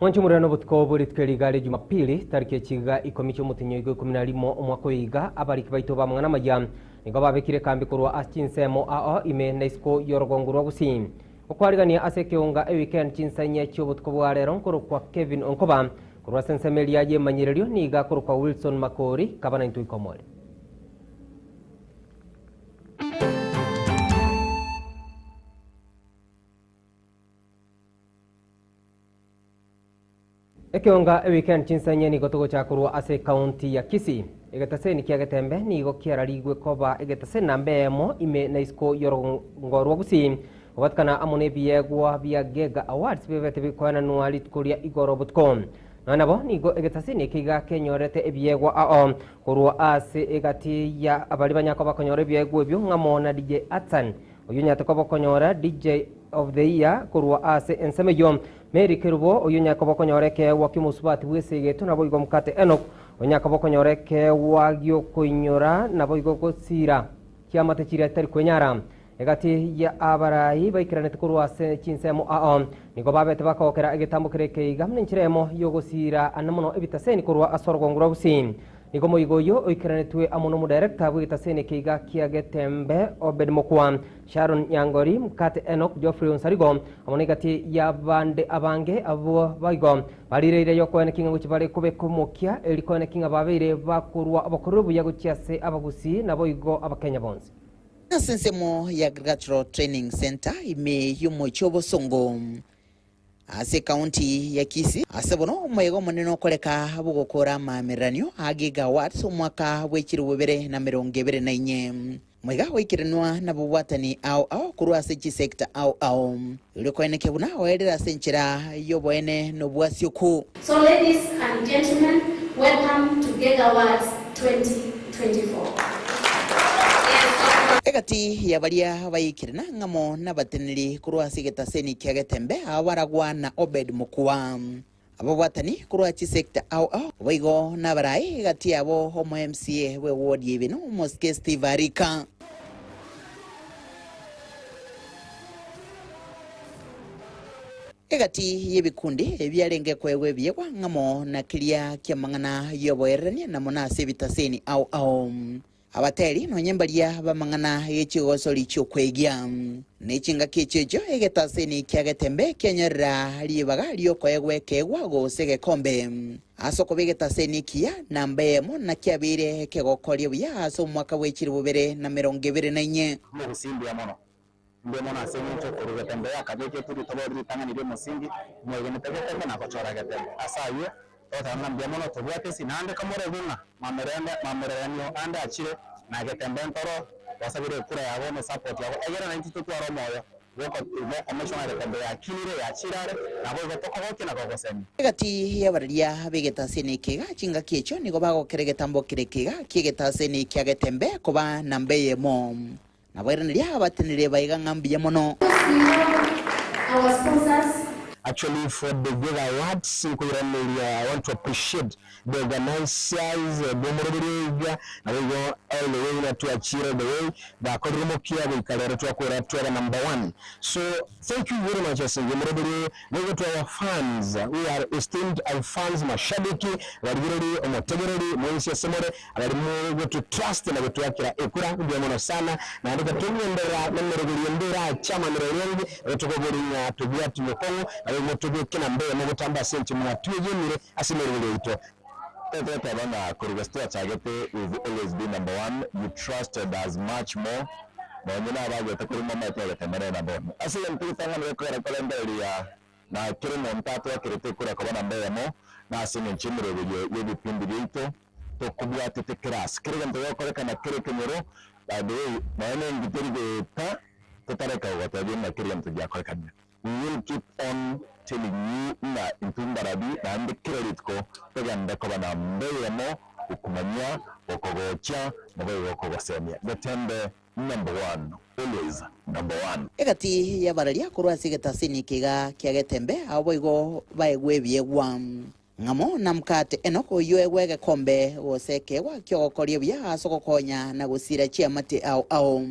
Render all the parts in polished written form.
Mwanchi murano butko buritwe gare Jumapili tariki chiga ikomicho mutinyo 11 omwaka wiga abariki baito bamwana majya nigo babekire kambi kurwa achinsemo ao ime naisko yorogongurwa gusi okwarigania asekeonga weekend chinsanya cyo butko bwarero nkuru kwa Kevin Onkoba kurwa sensemelia ye manyirerio niga kuru kwa Wilson Makori kabana intu ikomole Ekionga weekend chinsanya ni gotogo chakurwa ase county ya Kisii egetase ni kiagetembe ni go kiararigwe koba egetase nambemo ime naisko yorongorwa gusi obatkana amone biegwa bia Gega Awards bebete bikwana nualit kuria igorobutcom nanabo nigo egetase ni kiga kenyorete ebiegwa ao kurwa ase egati ya abali banyako bakonyore biegwa byo ngamona DJ Atsan oyunyate ko bakonyora DJ of the year kurwa ase ensemeyo Mary Kerubo oyunyaka bokonyoreke wakimusubati bwesegeto nabo igo mukate Enoch onyaka bokonyoreke wagyo kuinyora nabo igo gosira kiamate kiri atari kwenyara egati ya abarayi baikirane kurwa ase chinsemo ao nigo babete bakokera egetambo kireke igamne nchiremo yogosira anamono ebitaseni kurwa asorgongura busin nigo moigoyo oikirane twe amono mu director bwegitaseni kiga kiagetembe Obed Mokwa Sharon Yangori mukate Enoch Geoffrey Onsarigo amonegati ya bande abange abo baigo barireire yokwene kinga guchibare kube kumokia elikone kinga babire bakurwa abakurubu yaguchiase abagusi nabo igo abakenya bonse Sensemo ya Agricultural Training Center ime yumo chobo songo ase county ya Kisii asebono umwego munene okoreka bugokora mameranio Gega Awards omwaka wekiri 2024 mwega wekirenwa na bubwatani ao kurwa ase sector ao ulikwene buna oerera senchira yoboene no bwasioko. So ladies and gentlemen, welcome to Gega Awards 2024. Egati ya baria bayikirina ngamo nabateneri kurwa sigetaseni kiagetembe abaragwa na Obed Mokwa ababwatani kurwa sector ao baigo nabarai egati abo homo MCA we ward yebino Moske Steve Arika egati yebikundi ebyarenge kwewe byegwa ngamo na kilia kiamangana yoboerania na mona sebitaseni ao abateri no nyembalia bamangana yechigosoli chokwegia nechinga kichejo egetaseni kiagetembe kenyera libaga lyokoegwe kegwa gosege kombe asoko begetaseni kia nambemo na kiabire kegokolyo bya aso mwaka wechiri 2024 musimbi ya mono ndemona senyo korugetembe akabeke turi tobori tanganire musingi mwegene tegetembe na kochora getembe asaye otana ndemona tobwate sinande kamore guna mamerano ande achire na getembe ntoro wasabire kura yabo no support yabo egera 92 twaro moyo woko commissioner getembe yakire yachirare nabo gotoko gokina gogosemi egati yabaria begetaseni kiga chinga kiecho nigo bagokeregetambo kirekiga kigetaseni kiagetembe koba nambeye mom nabairaniria abatenere baiga ngambiye mono. Our sponsors. Actually, for the Gega Awards, I want to appreciate the organizers, the Muraburiga, and we go all the way to achieve the way the Korumokia will carry to number 1. So, thank you very much, Muraburi. We go to our fans. We are esteemed our fans, Mashabiki, Radiri, Omoteguri, Moisia Semore, and we go to trust and to Akira Ekura, Diamonosana, and the Tumiandera, Memorabilia, Chaman Rendi, to go to Biat Moko. Motobe kinambe mugutamba senti mwatuyemire asimerere ito tete bana kurugestwa chagete is always been number 1. You trusted as much more na nyina abaje takuri mama yake temere na bono asile mpita ngane ko kalendari ya na kirimo ntatu akirete kura kwa namba yamo na asile nchimire ye bipindi bito to kubya tete class kirega ndo ko kana kire kimero ade maana ngiteri de ta totareka wataje na kirega ntujya kwa kana. We will keep on telling you na intumbarabi na ande credit ko peganda ko bana mbeyemo ukumanya okogocha nabayo okogosemia getembe number 1 always number 1 egati yabararia kurwa sigetaseni kiga kiagetembe aboigo baegwe byegwa ngamo namkate Enoko yoegwege kombe woseke wakyokoria bya asokokonya na gusira chiamate ao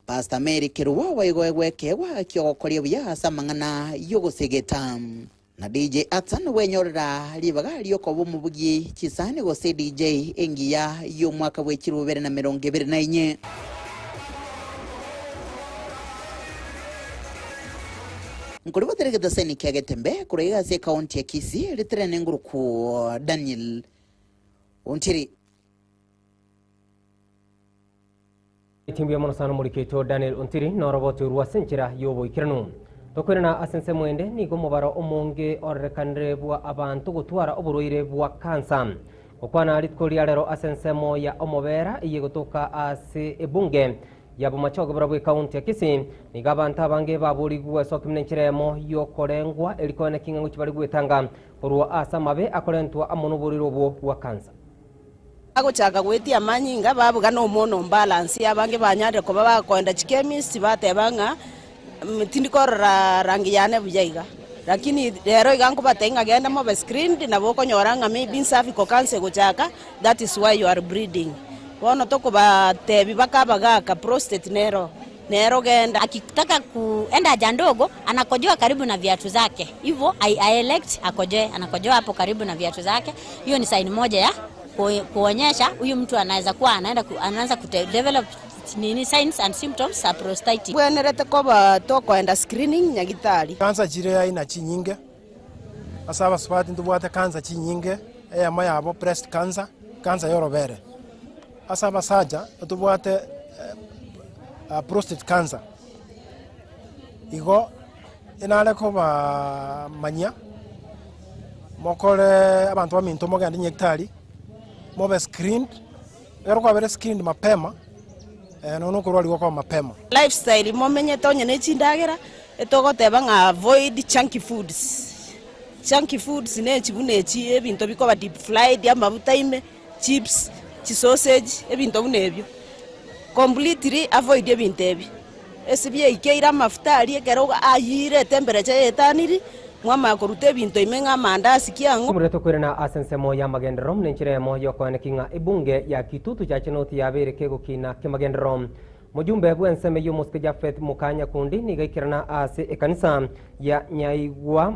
Pastor Mary Kerubo waigwegwe kewa kyokoria bya samangana yogosegeta na DJ Atsan wenyorera libaga lyoko bomubugi chisane go DJ engiya yo mwaka we 2024 Nkuribo teregeta seni kyagetembe kurega se county ya Kisii litrene nguruku Daniel Ontiri Itimbi amono sana muliketo Daniel Ontiri no roboti ruwasenchira yobo ikirano Tokorena asense mwende nigo mubara omonge orekanre bwa abantu gutwara oburoire bwa kansa okwana aritko lero asense moya omobera iye gutuka ase ebunge yabo machogo bra bwe county ya Kisii nigabanta bange baburi gwe sokimnenkiremo yokorengwa elikone kinga ngukibari gwetanga orwa asa mabe akorentwa amono buriro bwa kansa agochaka gwetia manyinga babuga no mono balance abange banyare ko baba kwenda chemist batebanga tindikorora rangi yane bujaiga lakini lero igango batenga genda mo be screened na boko nyoranga maybe insafi ko kanse gochaka that is why you are bleeding wono toko batebi bakabaga ka prostate nero genda akitaka kuenda haja ndogo anakojoa karibu na viatu zake hivyo I elect anakojoa hapo karibu na viatu zake hiyo ni sign moja ya kuonyesha huyu mtu anaweza kuwa anaanza kudevelop nini signs and symptoms of prostatitis bwenerete ko batoko enda screening nyagitari kansa chire aina chinyinge asaba swati ndubwate kansa chinyinge eyamo yabo breast cancer yorobere asaba saja tubwate prostate cancer igo inale ko ba manya mokore abantu baminto mogandi nyagitari mobe screened ero kwa bere screened mapema no kurwali kwa mapema lifestyle momenye tonye ne chindagera etogoteba nga avoid chunky foods ne chibune chi ebinto bikoba deep fried amabuta ime chips sausage ebinto bunebyo completely avoid ebinto ebi esibye ikeira mafuta ali ekero ayire temperature etaniri mwama korute ebinto imenga mandasi kiango kumreto kwirena asense moya magendrom nenchiremo yokone kinga ebunge ya Kitutu cha chenoti yabere kego kina kemagendrom mujumbe bwenseme yomoske Jafet Mukanya kundi nigaikirana ase ekanisa ya Nyaigwa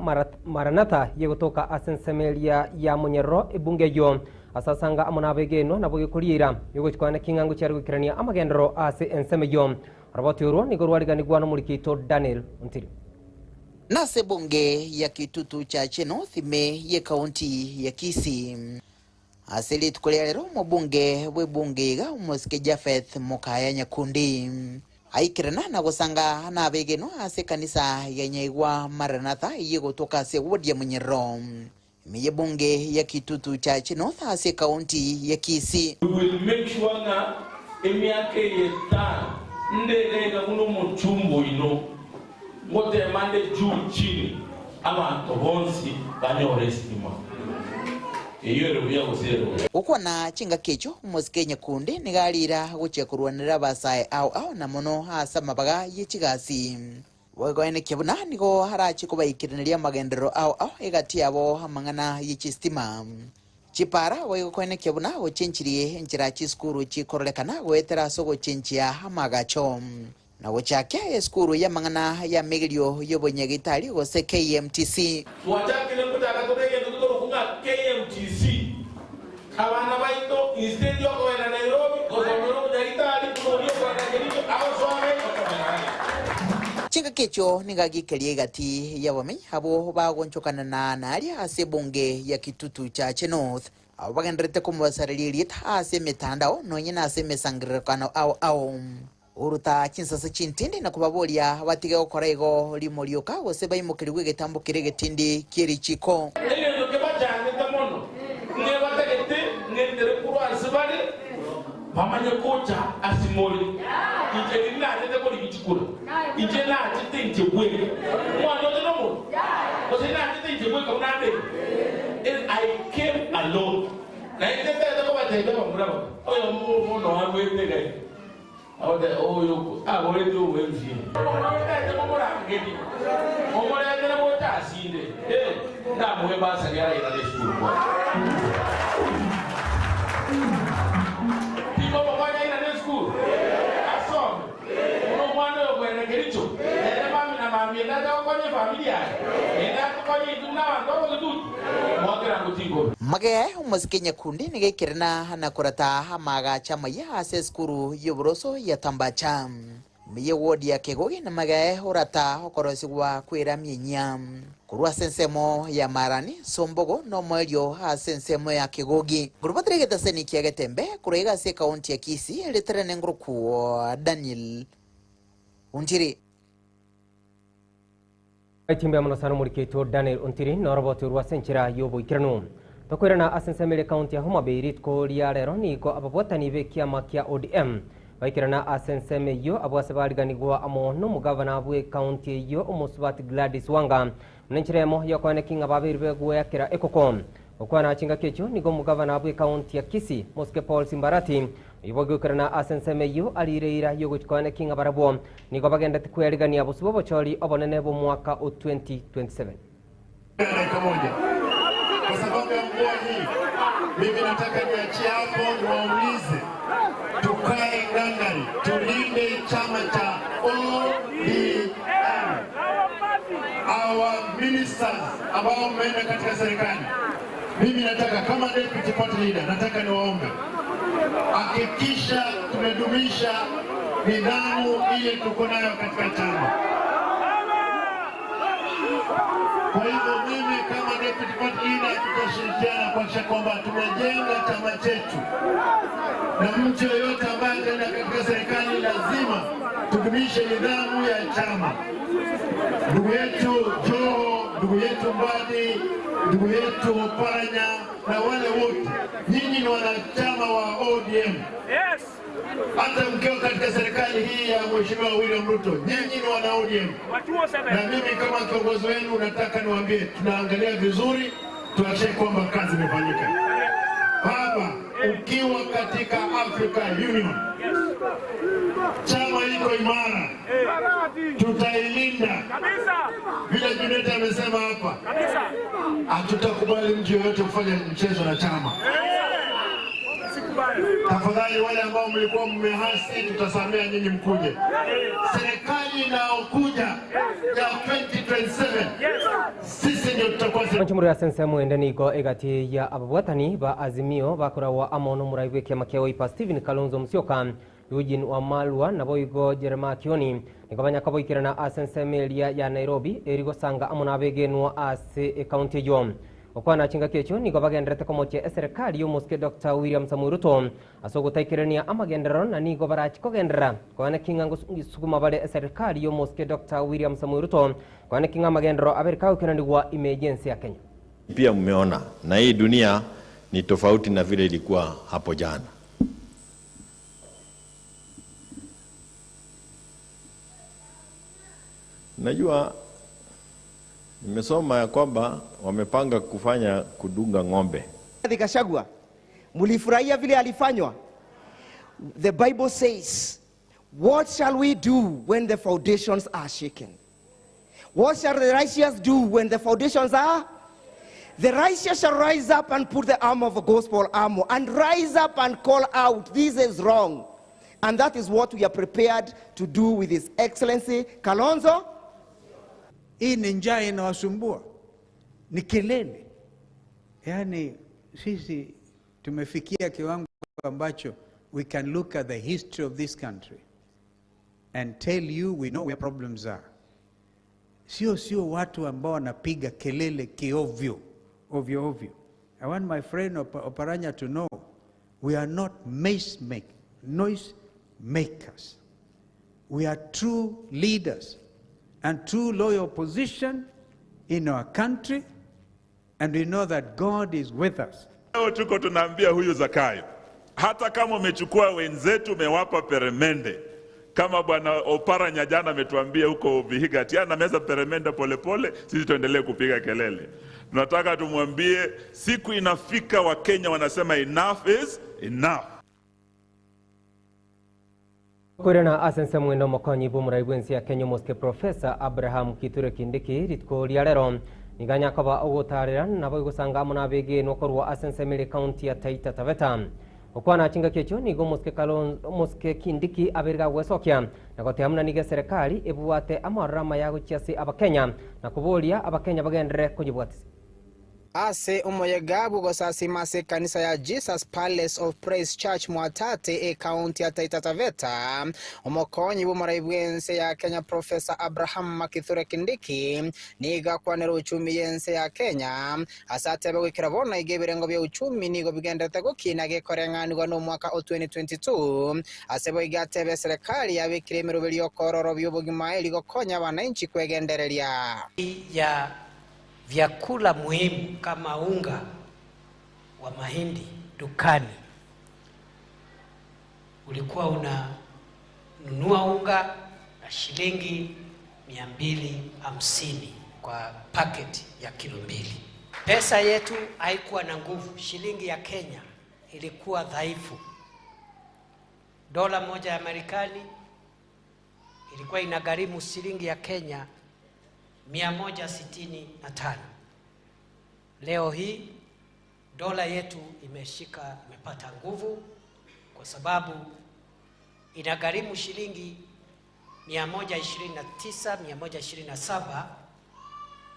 Maranatha yegotoka asensemelia ya Munyero ebunge yo asasanga amonabegeno nabo kurira yogochkwane kinga ngo cyari gukirania amagendro ase enseme yo roboti uro nigorwariganirwa no mulikito Daniel Ontiri Nase bunge ya Kitutu cha North me ye county ya Kisii asili tukolea lero mubunge webunge ga umuske Jafet Mukaya Nyakundi aikirana na gusanga na begeno ase kanisa ya Nyaigwa Maranatha yego toka se wodi ya Munyero me bunge ya Kitutu cha North ase county ya Kisii. We will make sure na emiake yeta ndega muno muchumbo ino mote mande juu chini ama tohonsi banyo restima iyo ruya gusero uko na chinga kecho umuske Nyakundi nigalira guchekurwanira basaye au na mono hasa mabaga yechigasi wegone kibuna nigo harachi kubaikiraniria magendero au egati yabo hamangana yechistima chipara wegone kibuna ochenchirie enchira chiskuru chikorolekana wetera sogo chenchia hamagacho na wochake skuru ya mangana ya Migilio yobonyegitali gose KMTC tuwachake nekutaka kutege ndutoro kunga KMTC abana baito instead yo kwenda Nairobi kozomero mudagitali kuno kwenda Kericho au swame chinga kecho ningagikelie gati yabome abo bagonchokana na nali ase bunge ya Kitutu cha North abo bagendrete kumwasarilirit ase mitandao nonyina ase mesangirikano au uruta chinsasa chintindi na kubabolia batige gukora igo limorioka gose bayimukirwe getambo kirege tindi kiri chiko elo kebajane tamono ne batagete ngendere kurwa sibale bamanye kocha asimoli ije dinate ko libichikura ije na tete njebwe mwana ndomo gose na tete njebwe ko nande I came alone na ite tete ko batende bamuraba oyo mu no amwete gai awde oyo abore do wenzi omorete komora ngedi omorete na mota asinde nda muwe basa yara ina desturu kwa tiko baba ina desturu asom uno mwana yo kwenda Kericho ene mami na mami nda kwa familia enda mage umusikenye kundi nigekirana na kurata maga chama ya aseskuru yobroso ya tambacha miye wodi ya kegogi na mage urata okorosi wa kwira mienya kurwa sensemo ya marani sombogo no mwelio sensemo ya kegogi gurubatrege taseni kiagetembe kurega se kaunti ya Kisii leterene ngruku Daniel Unjiri Aitimbe amanasano muriketo Daniel Untiri noroboti urwa senchira yobo ikiranu tokwirana asensemele kaunti ya Homa Bay ritko liarero niko ababotani be kiama kia ODM baikirana asenseme yo abwasebarigani amo no mugavana bwe kaunti yo umusubati Gladys Wanga mnenchiremo yakwane kinga babirbe gwa yakira ekokom okwana chinga kecho nigo mugavana bwe kaunti ya Kisii Moske Paul Simbarati ibogukirana asenseme yo alireira yogo chikwane kinga barabo nigo bagenda tikwerigani abusubo bocholi obonene bo mwaka 2027 kwa sababu ya mvua hii mimi nataka niachie hapo niwaulize tukae ngangari tulinde chama cha ODM. Our ministers ambao mmeenda katika serikali, mimi nataka kama deputy party leader nataka niwaombe hakikisha tumedumisha nidhamu ile tuko nayo katika chama. Kwa hivyo mimi kama deputy party leader tutashirikiana kuhakikisha kwamba tumejenga chama chetu, na mtu yoyote ambaye ataenda katika serikali lazima tudumishe nidhamu ya chama. Ndugu yetu Joho, ndugu yetu Mbadi, ndugu yetu Oparanya na wale wote, nyinyi ni wanachama wa ODM. Yes. Hata mkiwa katika serikali hii ya Mheshimiwa William Ruto, nyinyi ni wana ODM. Na mimi kama kiongozi wenu nataka niwaambie tunaangalia vizuri, tuhakikishe kwamba kazi imefanyika. Baba, ukiwa katika African Union, chama iko imara, tutailinda. Vile Junet amesema hapa, hatutakubali mtu yoyote kufanya mchezo na chama. Tafadhali wale ambao mlikuwa mmehasi, tutasamea nyinyi mkuje. Serikali inaokuja ya 2027, sisi ndio tutakuwa Manchumuri ya sensemu endeni iko egati ya ababwatani ba Azimio bakura wa amono muraiwe kia makewa ipa Steven Kalonzo Musyoka Eugene Wamalwa nabo igo Jeremiah Kioni nikabanya kabo ikirana asensemelia ya Nairobi erigo sanga amona abegenwa ase county yo okwana chinga kecho niko bagendrete komoche serikali yo Moske Dr. William Samoei Ruto asogo taikirania amagendero na niko barachi kogendera kwana kinga sukuma bale serikali yo Moske Dr. William Samoei Ruto kwana kinga magendero Amerika ukinandigwa emergency ya Kenya. Pia mmeona na hii dunia ni tofauti na vile ilikuwa hapo jana. Najua nimesoma ya kwamba wamepanga kudunga ng'ombe. Gachagua mulifurahia vile alifanywa. The Bible says, what shall we do when the foundations are shaken? What shall the righteous do when the foundations are? The righteous shall rise up and put the armor of the gospel armor and rise up and call out, this is wrong. And that is what we are prepared to do with His Excellency Kalonzo. Hii ni njaa inawasumbua, ni kelele. Yani sisi tumefikia kiwango ambacho we can look at the history of this country and tell you we know where problems are. Sio watu ambao wanapiga kelele kiovyo, ovyo. I want my friend Oparanya to know we are not noise makers. We are true leaders and true loyal position in our country, and we know that God is with us. Leo tuko tunaambia huyu Zakayo, hata kama umechukua wenzetu umewapa peremende, kama bwana Oparanya jana ametuambia huko Vihiga ati ana meza peremende polepole, sisi tuendelee kupiga kelele. Tunataka tumwambie siku inafika wa Kenya wanasema enough is enough. Kurena asense mwendo mokonyi bumuraibwensi ya Kenya Moske Professor Abraham Kithure Kindiki ritko liarero niganya kaba ogotarira nabo igusanga amuna bege nokorwa asense mele county ya Taita Taveta okwana chinga kecho nigo muske Kindiki abirga gwesokia na goteamna nige serikali ebuate amarama yago chiasi abakenya na kubolia abakenya bagendere kujibwatisi ase umuyaga bugosasi kanisa ya Jesus Palace of Praise Church Mwatate county ya Taita Taveta umukonyi bumaraibwense ya Kenya Professor Abraham Makithure Kindiki niga kwanera uchumi yense ya Kenya asate bagwikira bona igebirengo bya uchumi nigo bigendete gukina gekorenganirwa no mwaka 2022 asebo igatebe serikali yabikire mirubiri yokororo by'ubugima iligo konya wananchi kwegendereria ya vyakula muhimu kama unga wa mahindi dukani. Ulikuwa unanunua unga na shilingi 250 kwa paketi ya kilo 2. Pesa yetu haikuwa na nguvu. Shilingi ya Kenya ilikuwa dhaifu. Dola moja ya Marekani ilikuwa inagharimu shilingi ya Kenya 165. Leo hii dola yetu imepata nguvu kwa sababu inagharimu shilingi 129, 127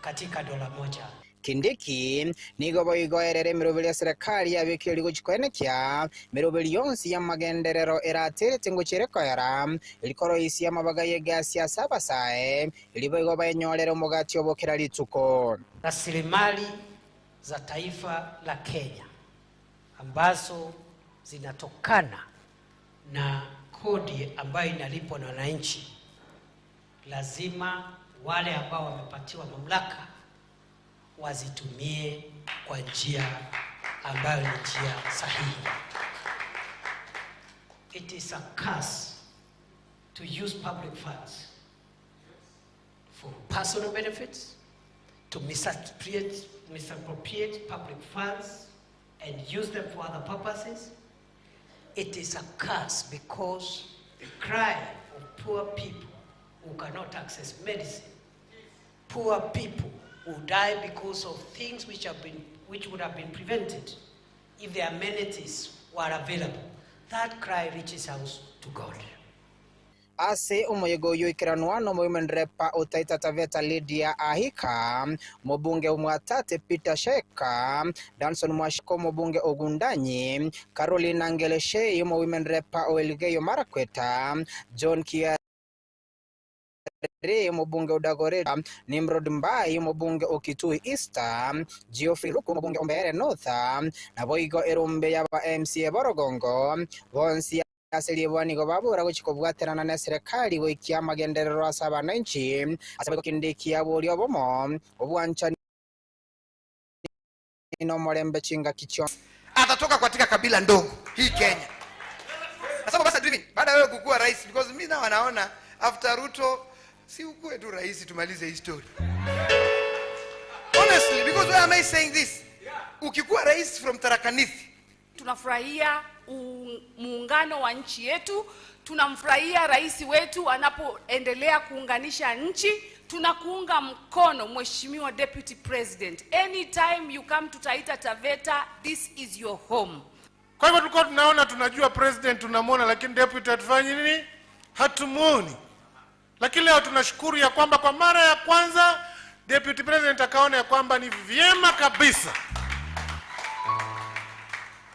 katika dola moja. Kindiki nigo boigoerere mirubiri ya serikali yabikire ligo chikwenekya mirubiri yonsi ya magenderero eraterete ngo cherekoyara ilikoro isi ya mabaga yega siasa basae iliboigo bayenyorere umugati obokera lituko. Rasilimali za taifa la Kenya ambazo zinatokana na kodi ambayo inalipwa na wananchi, lazima wale ambao wamepatiwa mamlaka wazitumie kwa njia ambayo ni njia sahihi. It is a curse to use public funds for personal benefits, to misappropriate public funds and use them for other purposes. It is a curse because the cry of poor people who cannot access medicine, poor people who die because of things which would have been prevented if the amenities were available. That cry reaches out to God. Ase umuyogo yoikiranwa no mwimenrepa Taita Taveta Lydia Ahika, mubunge Mwatate Peter Sheka, Danson Mwashiko mubunge Ogundanyi, Caroline Ngeleshe mwimenrepa Elgeyo Marakwet, John Kia mubunge Udagoreta, Nimrod Mbai mubunge Okitui Easter, Geoffrey Ruku mubunge Ombere North, na boigo erumbe yaba MCA Borogongo, bonsi asiliwani go babura guchikobwaterana na serikali wikia magenderero asaba nanchi asaba Kindiki abuli obomo obwancha no Molembe Chinga Kichwa atatoka katika kabila ndogo hii Kenya. Sasa basi driving baada wewe kukua rais, because mimi na wanaona after Ruto si ukue tu rais tumalize hii story. Honestly, because why am I saying this? Ukikuwa rais from Tharaka Nithi, tunafurahia muungano wa nchi yetu, tunamfurahia rais wetu anapoendelea kuunganisha nchi. Tunakuunga mkono Mheshimiwa Deputy President. Anytime you come to Taita Taveta, this is your home. Kwa hivyo tulikuwa tunaona tunajua president tunamwona, lakini deputy atufanye nini? Hatumuoni. Lakini leo tunashukuru ya kwamba kwa mara ya kwanza deputy president akaona ya kwamba ni vyema kabisa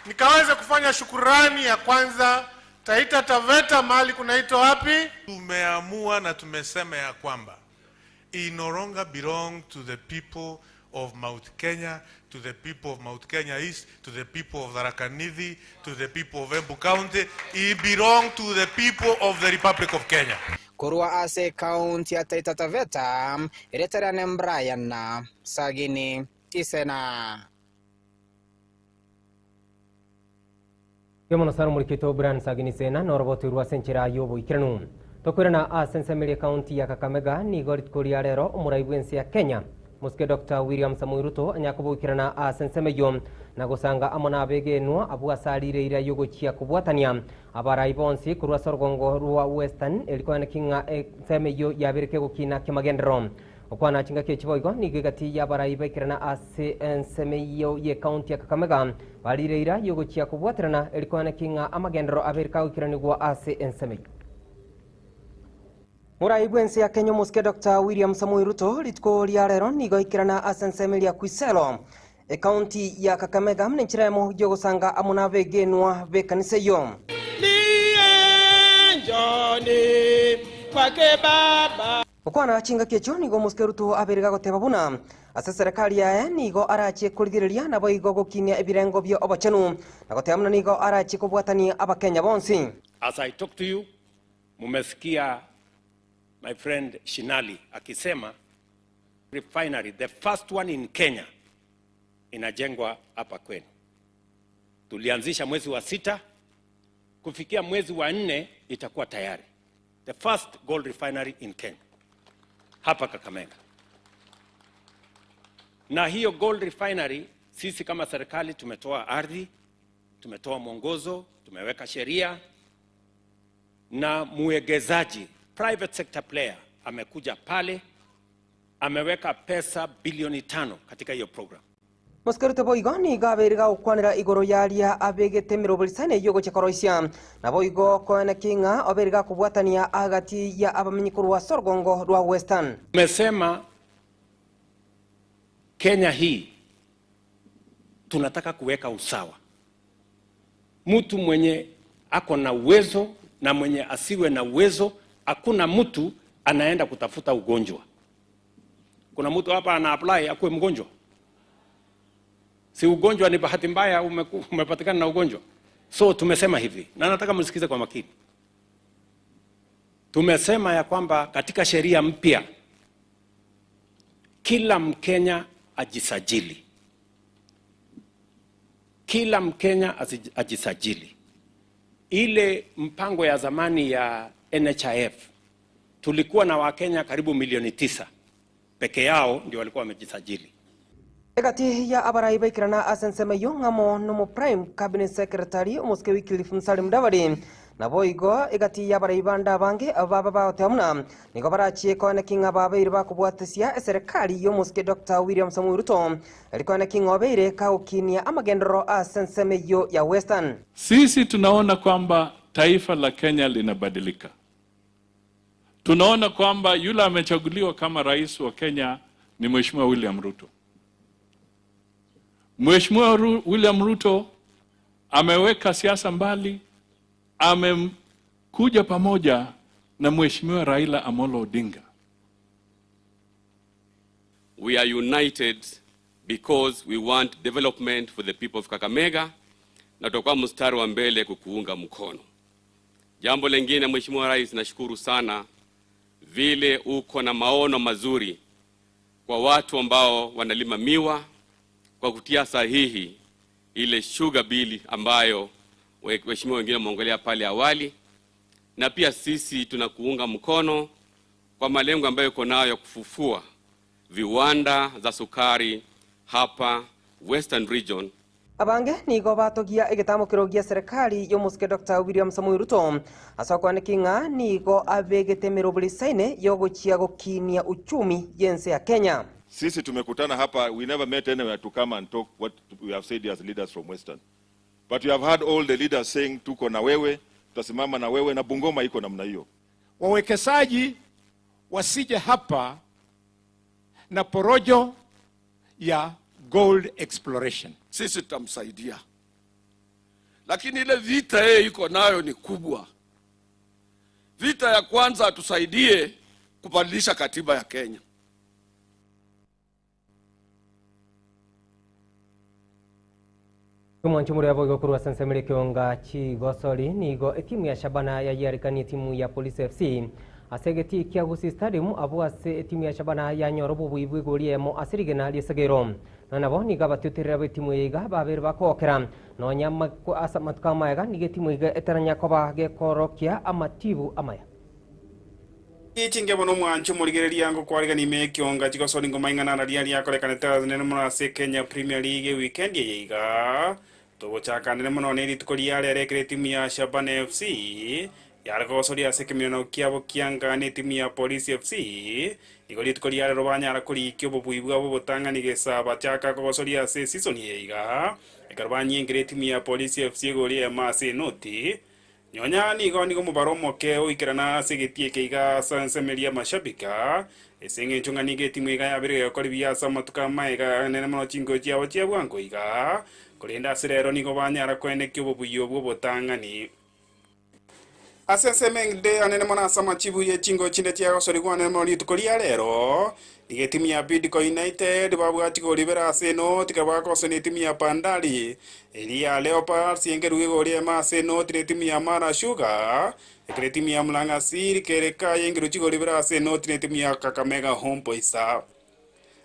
nikaweza kufanya shukurani ya kwanza Taita Taveta mahali kunaitwa wapi? Tumeamua na tumesema ya kwamba it no longer belong to the people of Mount Kenya, to the people of Mount Kenya East, to the people of Tharaka Nithi, to the people of Embu County. It belong to the people of the Republic of Kenya. Kurua ase county ya Taita Taveta, Ireterane Brian Sagini Isena. Yomono saro mulikito Brian Sagini Sena noroboti ruwa senchira yobo ikiranu. Tokwirana asensemele county ya Kakamega ni gorit koria rero umuraibwensi ya Kenya. Muske Dr. William Samoei Ruto anyakubo ikirana asensemeyo na gusanga amona abege nwa abuwa salire ira yogo chia kubwatania abara ibonsi kurwa sorgongo ruwa western elikoana kinga semeyo yabirike gukina kimagendero okwana chinga ke chiboigo ni gigati ya baraiba kirana ase ensemeyo ye county ya Kakamega barireira yogochia kubwaterana elikwana kinga amagendero aberika ukiranigwa ase ensemeyo Muraibu ense ya Kenya muske Dr. William Samoei Ruto litko liarero nigo ikirana ase ensemeyo ya Kwiselo county ya Kakamega mnechiremo jogosanga amuna begenwa bekaniseyo okwana chinga kecho nigo muske Ruto aberega goteba buna ase serikali yae nigo arachie kurigiriria nabo igo gokinia ebirengo byo obachenu nagotemna nigo arachie kubwatania abakenya bonsi. As I talk to you, mumesikia my friend Shinali akisema refinery, the first one in Kenya, inajengwa hapa kwenu. Tulianzisha mwezi wa 6, kufikia mwezi wa 4 itakuwa tayari. The first gold refinery in Kenya, hapa Kakamega. Na hiyo gold refinery, sisi kama serikali tumetoa ardhi, tumetoa mwongozo, tumeweka sheria, na muegezaji, private sector player, amekuja pale, ameweka pesa bilioni 5 katika hiyo program. Muskerute boigo ni gaberiga ukwanira igoro yaria abegete mirobulisane yogo chekoroisia na boigo koena kinga oberiga kubwatania agati ya abamenyikuru wa Sorgongo rwa Western. Tumesema Kenya hii tunataka kuweka usawa. Mtu mwenye ako na uwezo na mwenye asiwe na uwezo, hakuna mtu anaenda kutafuta ugonjwa. Kuna mtu hapa ana apply akuwe mgonjwa. Si ugonjwa ni bahati mbaya umepatikana na ugonjwa. So tumesema hivi, na nataka msikize kwa makini. Tumesema ya kwamba katika sheria mpya kila Mkenya ajisajili. Kila Mkenya ajisajili. Ile mpango ya zamani ya NHIF tulikuwa na Wakenya karibu milioni 9 peke yao ndio walikuwa wamejisajili. Egati ya abaraiba ikirana asensemeyo ngamo nomo prime cabinet secretary umuske Wycliffe Musalia Mudavadi na boigo egati ya abaraiba ndabange ababa baotemna nigo barachie kone kinga babeire bakubwatesia serikali yo muske Dr. William Samoei Ruto alikone kinga obeire kaukinia amagendero asensemeyo ya Western. Sisi tunaona kwamba taifa la Kenya linabadilika. Tunaona kwamba yule amechaguliwa kama rais wa Kenya ni Mheshimiwa William Ruto. Mheshimiwa William Ruto ameweka siasa mbali, amekuja pamoja na Mheshimiwa Raila Amolo Odinga. We are united because we want development for the people of Kakamega, na tutakuwa mstari wa mbele kukuunga mkono. Jambo lingine, Mheshimiwa Rais, nashukuru sana vile uko na maono mazuri kwa watu ambao wanalima miwa, kwa kutia sahihi ile sugar bill ambayo waheshimiwa wengine wameongelea pale awali, na pia sisi tunakuunga mkono kwa malengo ambayo uko nayo ya kufufua viwanda za sukari hapa Western Region. Abange nigo batogia egetamukiro gia serikali yo muske Dr. William Samoei Ruto asokwane kinga nigo abegete mirobulisaine yogochia gokinia uchumi yense ya Kenya. Sisi tumekutana hapa, we never met anywhere to come and talk what we have said as leaders from Western. But you have heard all the leaders saying tuko na wewe, tutasimama na wewe, na Bungoma iko namna hiyo. Wawekezaji wasije hapa na porojo ya gold exploration. Sisi tutamsaidia. Lakini ile vita yeye iko nayo ni kubwa. Vita ya kwanza tusaidie kubadilisha katiba ya Kenya. Mwanchumuri ya boigo kuruwa sensemele kionga Chigosori nigo timu ya Shabana ya yarikani timu ya Police FC asegeti Kiagusi Stadium abuase timu ya Shabana ya Nyorobo buibwe goliemo asirigena liesegero nanabo niga batutirira timu yiga babere bakokera no nyama ko asamatuma yaga nige timu yiga etaranya koba gekorokia amatibu amaya Ichinge bono mwancho murigereria ngo kwariga ni mekionga Chigosori ngoma ingana na ria korekana tazanene muna se Kenya Premier League weekend yiga togochaka nene muno ni ritukoria rekere timu ya Shabana FC yaragosori ase kemino kiabo kiangane timu ya Police FC igori tukori yare robanya kurikio bobuibwa bobotangani gesaba chaka gosori ase season yeiga ekarbanyi engere timu ya Police FC gori ya mase noti nyonya ni goni go mubaro moke oikirana ase getie keiga sansemeria mashabika esenge chungani ge timu iga yabere gakori bia samatuka maiga nene mono chingo chiabo chiabwango iga korenda serero ni go banyara kwene kyo bobuyo bobotangani asesemengde anene mona sama chibu ye chingo chinde tia gosori gwane mori tukoria lero ige timu ya Bidco United babu atiko libera aseno tikaba kosoni timu ya Bandari elia Leopards yengeru igori ma aseno timu ya Mara Sugar ekre timu ya Mlanga Siri kereka yengeru chigo libera aseno timu ya Kakamega Homeboys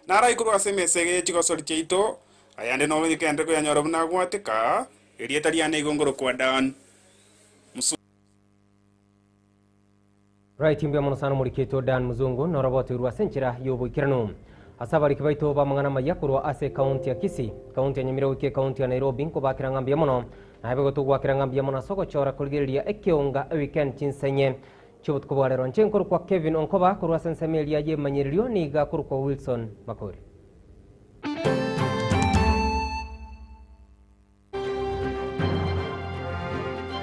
nara ikuru asemesege chigosori cheito ayande no wikende ko yanyoro buna gwatika elia taliane igongoro kwa Dan right imbe mono sana muri keto Dan Muzungu no roboti ruwa senchira yobo ikirano asabari kibaito ba mangana mayakuru ase county ya Kisii county ya Nyamira wike county ya Nairobi ko bakira ngambia mono na hebe goto gwakira ngambia mono soko chora kulgeria ekionga weekend chinsenye chubut ko barero nchenkuru kwa Kevin Onkoba kurwa sensemelia ye manyirio niga kuru kwa Wilson Makori